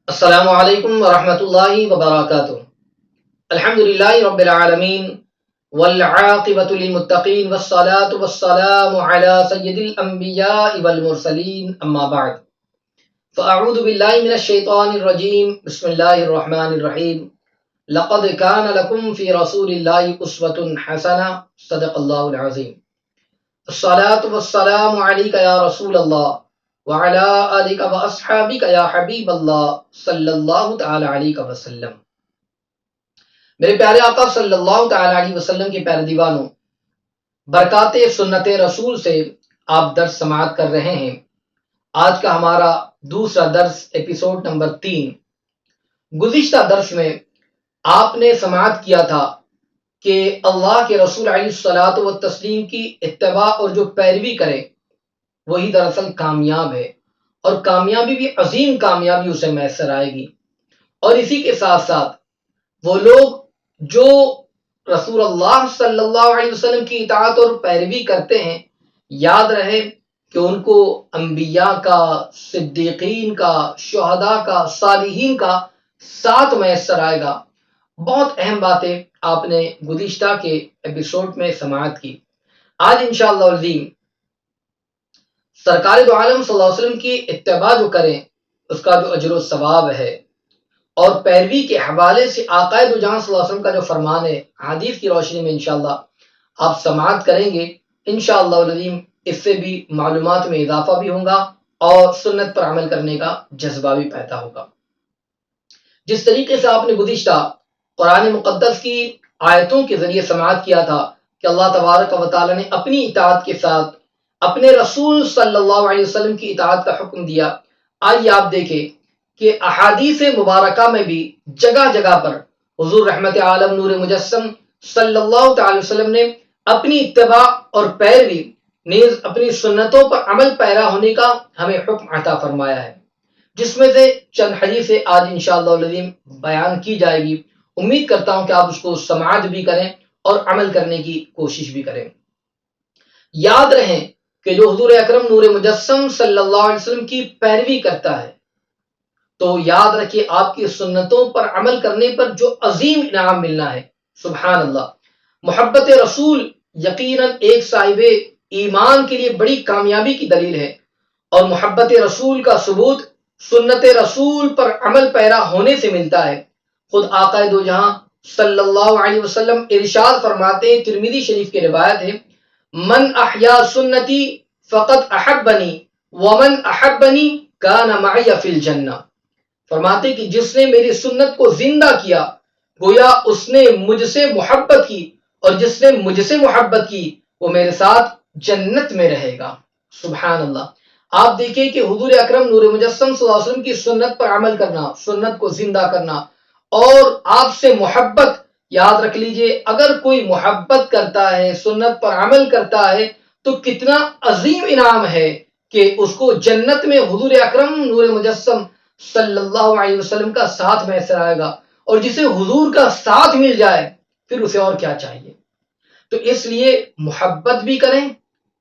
السلام علیکم ورحمۃ اللہ وبرکاتہ۔ الحمدللہ رب العالمین والعاقبۃ للمتقین والصلاة والسلام علی سید الانبیاء والمرسلین اما بعد فاعوذ باللہ من الشیطان الرجیم بسم اللہ الرحمن الرحیم لقد کان لکم فی رسول اللہ اسوۃ حسنہ صدق اللہ العظیم۔ الصلاة والسلام علیک یا رسول اللہ وعلی آلک واصحابک یا حبیب اللہ صلی اللہ تعالی علیہ وسلم۔ میرے پیارے آقا صلی اللہ تعالی علیہ وسلم کے پیارے دیوانوں، برکات سنت رسول سے آپ درس سماعت کر رہے ہیں۔ آج کا ہمارا دوسرا درس ایپیسوڈ نمبر 3۔ گزشتہ درس میں آپ نے سماعت کیا تھا کہ اللہ کے رسول علیہ الصلاۃ والتسلیم کی اتباع اور جو پیروی کرے وہی دراصل کامیاب ہے، اور کامیابی بھی عظیم کامیابی اسے میسر آئے گی۔ اور اسی کے ساتھ ساتھ وہ لوگ جو رسول اللہ صلی اللہ علیہ وسلم کی اطاعت اور پیروی کرتے ہیں، یاد رہے کہ ان کو انبیاء کا، صدیقین کا، شہداء کا، صالحین کا ساتھ میسر آئے گا۔ بہت اہم باتیں آپ نے گزشتہ کے ایپیسوڈ میں سماعت کی۔ آج انشاءاللہ العظیم سرکار دو عالم صلی اللہ علیہ وسلم کی اتباع جو کریں اس کا جو اجر و ثواب ہے، اور پیروی کے حوالے سے آقا دو جہاں صلی اللہ علیہ وسلم کا جو فرمان ہے، حدیث کی روشنی میں انشاءاللہ آپ سماعت کریں گے۔ انشاءاللہ العظیم اس سے بھی معلومات میں اضافہ بھی ہوگا اور سنت پر عمل کرنے کا جذبہ بھی پیدا ہوگا۔ جس طریقے سے آپ نے گزشتہ قرآن مقدس کی آیتوں کے ذریعے سماعت کیا تھا کہ اللہ تبارک و تعالی نے اپنی اطاعت کے ساتھ اپنے رسول صلی اللہ علیہ وسلم کی اطاعت کا حکم دیا، آئیے آپ دیکھیں کہ احادیث مبارکہ میں بھی جگہ جگہ پر حضور رحمت عالم نور مجسم صلی اللہ تعالی وسلم نے اپنی اتباع اور پیروی نیز اپنی سنتوں پر عمل پیرا ہونے کا ہمیں حکم عطا فرمایا ہے، جس میں سے چند حدیثیں آج انشاءاللہ العظیم بیان کی جائے گی۔ امید کرتا ہوں کہ آپ اس کو سماعت بھی کریں اور عمل کرنے کی کوشش بھی کریں۔ یاد رہیں کہ جو حضور اکرم نور مجسم صلی اللہ علیہ وسلم کی پیروی کرتا ہے تو یاد رکھیے آپ کی سنتوں پر عمل کرنے پر جو عظیم انعام ملنا ہے، سبحان اللہ۔ محبت رسول یقیناً ایک صاحب ایمان کے لیے بڑی کامیابی کی دلیل ہے، اور محبت رسول کا ثبوت سنت رسول پر عمل پیرا ہونے سے ملتا ہے۔ خود آقا دو جہاں صلی اللہ علیہ وسلم ارشاد فرماتے ہیں، ترمذی شریف کی روایت ہے، من احیا سنتی فقد احبنی ومن احبنی کان معی فی الجنہ۔ فرماتے کہ جس نے میری سنت کو زندہ کیا گویا اس نے مجھ سے محبت کی، اور جس نے مجھ سے محبت کی وہ میرے ساتھ جنت میں رہے گا۔ سبحان اللہ۔ آپ دیکھیں کہ حضور اکرم نور مجسم صلی اللہ علیہ وسلم کی سنت پر عمل کرنا، سنت کو زندہ کرنا، اور آپ سے محبت، یاد رکھ لیجئے اگر کوئی محبت کرتا ہے، سنت پر عمل کرتا ہے تو کتنا عظیم انعام ہے کہ اس کو جنت میں حضور اکرم نور مجسم صلی اللہ علیہ وسلم کا ساتھ میسر آئے گا، اور جسے حضور کا ساتھ مل جائے پھر اسے اور کیا چاہیے۔ تو اس لیے محبت بھی کریں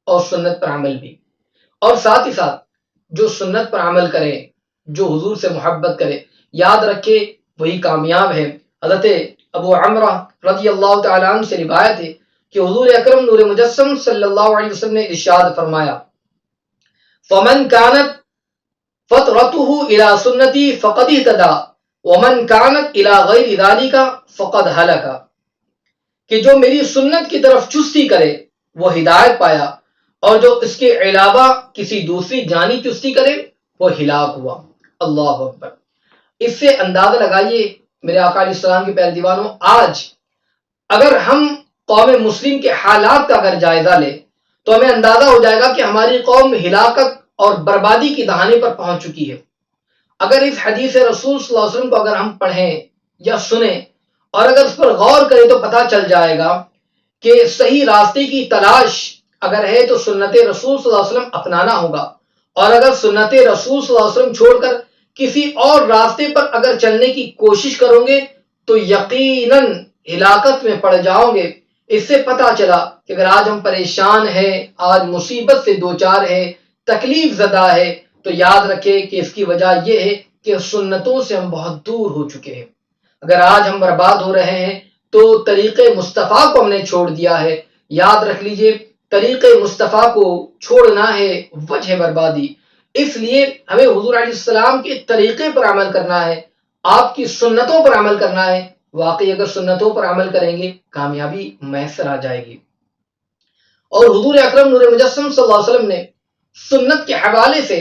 اور سنت پر عمل بھی، اور ساتھ ہی ساتھ جو سنت پر عمل کرے، جو حضور سے محبت کرے، یاد رکھے وہی کامیاب ہے۔ حضرت ابو عمرہ رضی اللہ تعالیٰ عنہ سے روایت ہے کہ حضور اکرم نور مجسم صلی اللہ علیہ وسلم نے ارشاد فرمایا، فمن كانت فطرته الى سنتی فقد اهتدى ومن كانت الى غیر ذلك فقد هلك، کہ جو میری سنت کی طرف چستی کرے وہ ہدایت پایا، اور جو اس کے علاوہ کسی دوسری جانی چستی کرے وہ ہلاک ہوا۔ اللہ اکبر۔ اس سے اندازہ لگائیے میرے آقا علیہ السلام کے پیارے دیوانوں، آج اگر ہم قوم مسلم کے حالات کا اگر جائزہ لیں تو ہمیں اندازہ ہو جائے گا کہ ہماری قوم ہلاکت اور بربادی کی دہانے پر پہنچ چکی ہے۔ اگر اس حدیث رسول صلی اللہ علیہ وسلم کو اگر ہم پڑھیں یا سنیں اور اگر اس پر غور کریں تو پتہ چل جائے گا کہ صحیح راستے کی تلاش اگر ہے تو سنت رسول صلی اللہ علیہ وسلم اپنانا ہوگا، اور اگر سنت رسول صلی اللہ علیہ وسلم چھوڑ کر کسی اور راستے پر اگر چلنے کی کوشش کرو گے تو یقیناً ہلاکت میں پڑ جاؤ گے۔ اس سے پتہ چلا کہ اگر آج ہم پریشان ہیں، آج مصیبت سے دوچار ہے، تکلیف زدہ ہے، تو یاد رکھے کہ اس کی وجہ یہ ہے کہ سنتوں سے ہم بہت دور ہو چکے ہیں۔ اگر آج ہم برباد ہو رہے ہیں تو طریقے مصطفیٰ کو ہم نے چھوڑ دیا ہے۔ یاد رکھ لیجئے، طریقے مصطفیٰ کو چھوڑنا ہے وجہ بربادی۔ اس لیے ہمیں حضور علیہ السلام کے طریقے پر عمل کرنا ہے، آپ کی سنتوں پر عمل کرنا ہے۔ واقعی اگر سنتوں پر عمل کریں گے کامیابی میسر آ جائے گی۔ اور حضور اکرم نور مجسم صلی اللہ علیہ وسلم نے سنت کے حوالے سے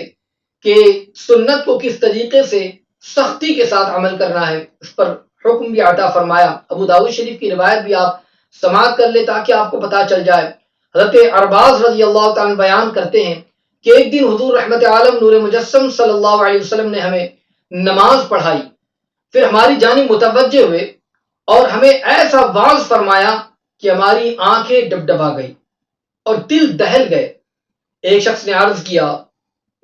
کہ سنت کو کس طریقے سے سختی کے ساتھ عمل کرنا ہے اس پر حکم بھی عطا فرمایا۔ ابو داؤد شریف کی روایت بھی آپ سماعت کر لیں تاکہ آپ کو پتہ چل جائے۔ حضرت ارباز رضی اللہ تعالیٰ بیان کرتے ہیں کہ ایک دن حضور رحمت عالم نور مجسم صلی اللہ علیہ وسلم نے ہمیں نماز پڑھائی، پھر ہماری جانب متوجہ ہوئے اور ہمیں ایسا واعظ فرمایا کہ ہماری آنکھیں ڈبڈبا گئی اور دل دہل گئے۔ ایک شخص نے عرض کیا،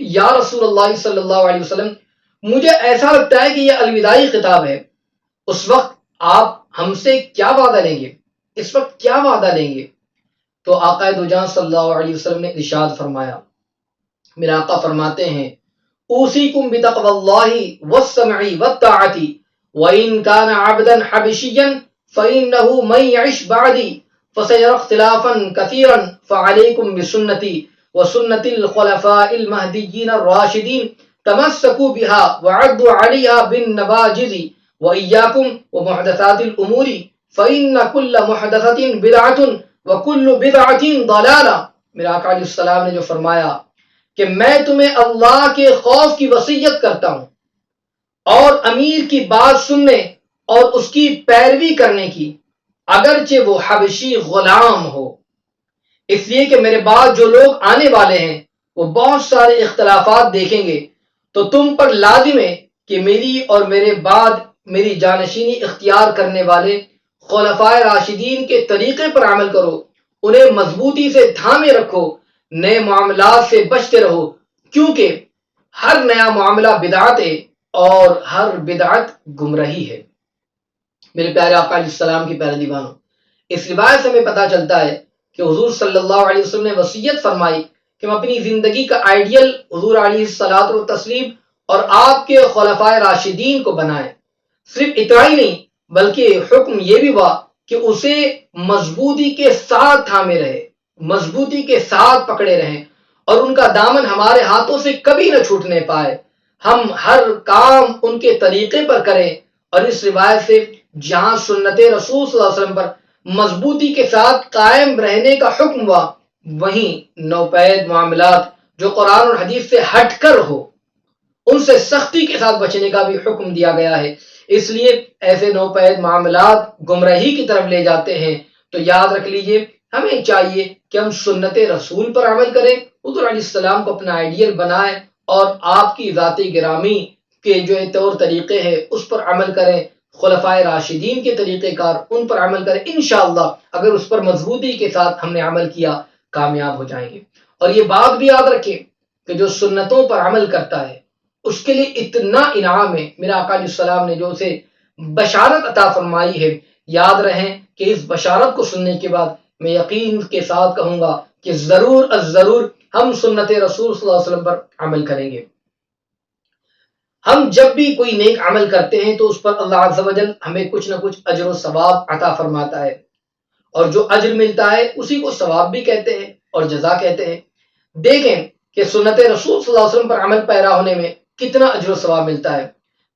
یا رسول اللہ صلی اللہ علیہ وسلم، مجھے ایسا لگتا ہے کہ یہ الوداعی خطاب ہے، اس وقت آپ ہم سے کیا وعدہ لیں گے؟ اس وقت کیا وعدہ لیں گے؟ تو آقا دو جہاں صلی اللہ علیہ وسلم نے ارشاد فرمایا، میرے آقا فرماتے ہیں، اوصیکم بتقوی اللہ والسمع والطاعۃ وان کان عبدا حبشیا فانه من يعش بعدی فسيرى اختلافا كثيرا فعليكم بسنتي وسنة الخلفاء المهديين الراشدين تمسكوا بها وعضوا عليها بالنواجذ وإياكم ومحدثات الأمور فإن كل محدثة بدعة وكل بدعة ضلالة۔ میرے آقا علیہ السلام نے جو فرمایا کہ میں تمہیں اللہ کے خوف کی وصیت کرتا ہوں اور امیر کی بات سننے اور اس کی پیروی کرنے کی، اگرچہ وہ حبشی غلام ہو، اس لیے کہ میرے بعد جو لوگ آنے والے ہیں وہ بہت سارے اختلافات دیکھیں گے، تو تم پر لازم ہے کہ میری اور میرے بعد میری جانشینی اختیار کرنے والے خلفائے راشدین کے طریقے پر عمل کرو، انہیں مضبوطی سے تھامے رکھو، نئے معاملات سے بچتے رہو، کیونکہ ہر نیا معاملہ بدعت ہے اور ہر بدعت گمراہی ہے۔ میرے پیارے آقا علیہ السلام کی پیارے دیوانوں، اس روایت سے ہمیں پتہ چلتا ہے کہ حضور صلی اللہ علیہ وسلم نے وصیت فرمائی کہ ہم اپنی زندگی کا آئیڈیل حضور علیہ الصلوۃ والتسلیم اور آپ کے خلفائے راشدین کو بنائیں۔ صرف اتنا ہی نہیں بلکہ حکم یہ بھی ہوا کہ اسے مضبوطی کے ساتھ تھامے رہے، مضبوطی کے ساتھ پکڑے رہیں اور ان کا دامن ہمارے ہاتھوں سے کبھی نہ چھوٹنے پائے، ہم ہر کام ان کے طریقے پر کریں۔ اور اس روایت سے جہاں سنت رسول صلی اللہ علیہ وسلم پر مضبوطی کے ساتھ قائم رہنے کا حکم ہوا، وہیں نوپید معاملات جو قرآن اور حدیث سے ہٹ کر ہو ان سے سختی کے ساتھ بچنے کا بھی حکم دیا گیا ہے۔ اس لیے ایسے نوپید معاملات گمراہی کی طرف لے جاتے ہیں، تو یاد رکھ لیجئے ہمیں چاہیے کہ ہم سنت رسول پر عمل کریں، حضور علیہ السلام کو اپنا آئیڈیل بنائیں اور آپ کی ذات گرامی کے جو طور طریقے ہیں اس پر عمل کریں، خلفائے راشدین کے طریقہ کار ان پر عمل کریں۔ انشاءاللہ اگر اس پر مضبوطی کے ساتھ ہم نے عمل کیا کامیاب ہو جائیں گے۔ اور یہ بات بھی یاد رکھیں کہ جو سنتوں پر عمل کرتا ہے اس کے لیے اتنا انعام ہے، میرا آقا علیہ السلام نے جو اسے بشارت عطا فرمائی ہے، یاد رہیں کہ اس بشارت کو سننے کے بعد میں یقین کے ساتھ کہوں گا کہ ضرور از ضرور ہم سنت رسول صلی اللہ علیہ وسلم پر عمل کریں گے۔ ہم جب بھی کوئی نیک عمل کرتے ہیں تو اس پر اللہ عز و جل ہمیں کچھ نہ کچھ اجر و ثواب عطا فرماتا ہے، اور جو اجر ملتا ہے اسی کو ثواب بھی کہتے ہیں اور جزا کہتے ہیں۔ دیکھیں کہ سنت رسول صلی اللہ علیہ وسلم پر عمل پیرا ہونے میں کتنا اجر و ثواب ملتا ہے۔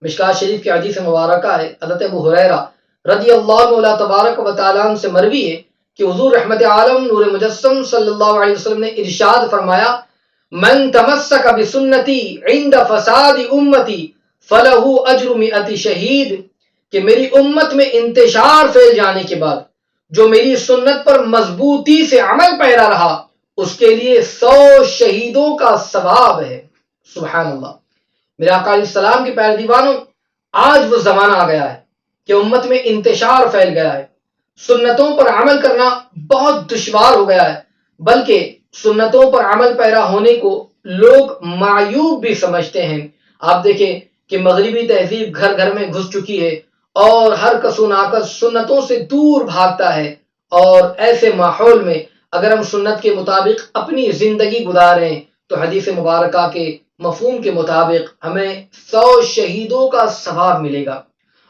مشکوٰۃ شریف کی حدیث مبارکہ ہے، حضرت ابو ہریرہ رضی اللہ عنہ تبارک و تعالیٰ عنہ سے مروی ہے کہ حضور رحمت عالم نور مجسم صلی اللہ علیہ وسلم نے ارشاد فرمایا، من تمسک بسنتی عند فساد امتی فلہ اجر مئت شہید، کہ میری امت میں انتشار پھیل جانے کے بعد جو میری سنت پر مضبوطی سے عمل پیرا رہا اس کے لیے 100 شہیدوں کا ثواب ہے۔ سبحان اللہ۔ میرے آقا علیہ السلام کے پیارے دیوانوں، آج وہ زمانہ آ گیا ہے کہ امت میں انتشار پھیل گیا ہے، سنتوں پر عمل کرنا بہت دشوار ہو گیا ہے، بلکہ سنتوں پر عمل پیرا ہونے کو لوگ معیوب بھی سمجھتے ہیں۔ آپ دیکھیں کہ مغربی تہذیب گھر گھر میں گھس چکی ہے اور ہر کس و ناکس سنتوں سے دور بھاگتا ہے، اور ایسے ماحول میں اگر ہم سنت کے مطابق اپنی زندگی گزاریں تو حدیث مبارکہ کے مفہوم کے مطابق ہمیں 100 شہیدوں کا ثواب ملے گا۔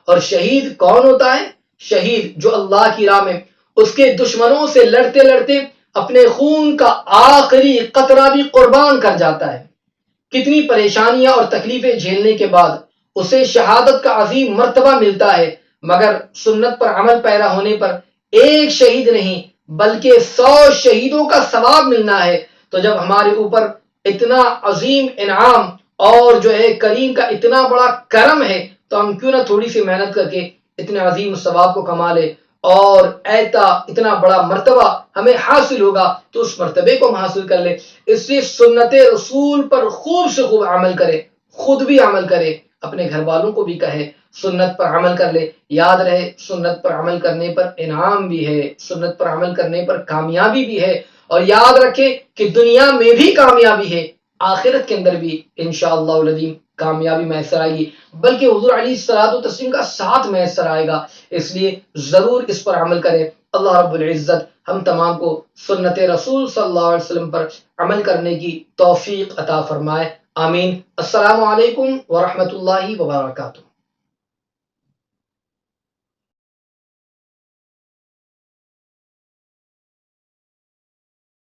اور شہید کون ہوتا ہے؟ شہید جو اللہ کی راہ میں اس کے دشمنوں سے لڑتے لڑتے اپنے خون کا آخری قطرہ بھی قربان کر جاتا ہے، کتنی پریشانیاں اور تکلیفیں جھیلنے کے بعد اسے شہادت کا عظیم مرتبہ ملتا ہے، مگر سنت پر عمل پیرا ہونے پر ایک شہید نہیں بلکہ 100 شہیدوں کا ثواب ملنا ہے۔ تو جب ہمارے اوپر اتنا عظیم انعام اور جو ہے کریم کا اتنا بڑا کرم ہے تو ہم کیوں نہ تھوڑی سی محنت کر کے اتنے عظیم ثواب کو کما لے، اور ایتا اتنا بڑا مرتبہ ہمیں حاصل ہوگا تو اس مرتبے کو ہم حاصل کر لے۔ اس لیے سنت رسول پر خوب سے خوب عمل کرے، خود بھی عمل کرے، اپنے گھر والوں کو بھی کہے سنت پر عمل کر لے۔ یاد رہے سنت پر عمل کرنے پر انعام بھی ہے، سنت پر عمل کرنے پر کامیابی بھی ہے، اور یاد رکھے کہ دنیا میں بھی کامیابی ہے، آخرت کے اندر بھی انشاءاللہ العظیم کامیابی میسر آئے گی، بلکہ حضور علیہ الصلوۃ والتسلیم کا ساتھ میسر آئے گا۔ اس لیے ضرور اس پر عمل کریں۔ اللہ رب العزت ہم تمام کو سنت رسول صلی اللہ علیہ وسلم پر عمل کرنے کی توفیق عطا فرمائے، آمین۔ السلام علیکم ورحمۃ اللہ وبرکاتہ۔